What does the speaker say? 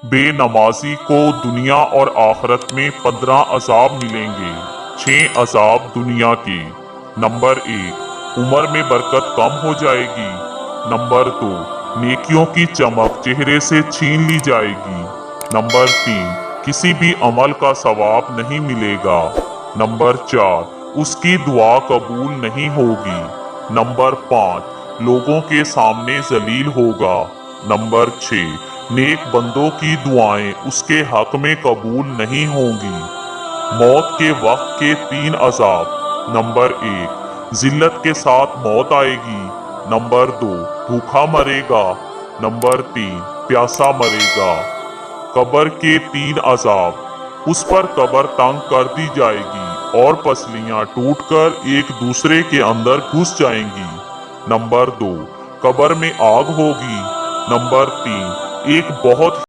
बे नमाजी को दुनिया और आखिरत में 15 अजाब मिलेंगे। 6 अजाब दुनिया के। नंबर 1, उम्र में बरकत कम हो जाएगी। नंबर 2, नेकियों की चमक चेहरे से छीन ली जाएगी। नंबर 3, किसी भी अमल का सवाब नहीं मिलेगा। नंबर 4, उसकी दुआ कबूल नहीं होगी। नंबर 5, लोगों के सामने जलील होगा। नंबर 6, नेक बंदों की दुआएं उसके हक में कबूल नहीं होंगी। मौत के वक्त के 3 अजाब। नंबर 1, जिल्लत के साथ मौत आएगी। नंबर 2, भूखा मरेगा। नंबर 3, प्यासा मरेगा। कब्र के 3 अजाब। उस पर कब्र तंग कर दी जाएगी और पसलियां टूटकर एक दूसरे के अंदर घुस जाएंगी। नंबर 2, कब्र में आग होगी। नंबर 3, एक बहुत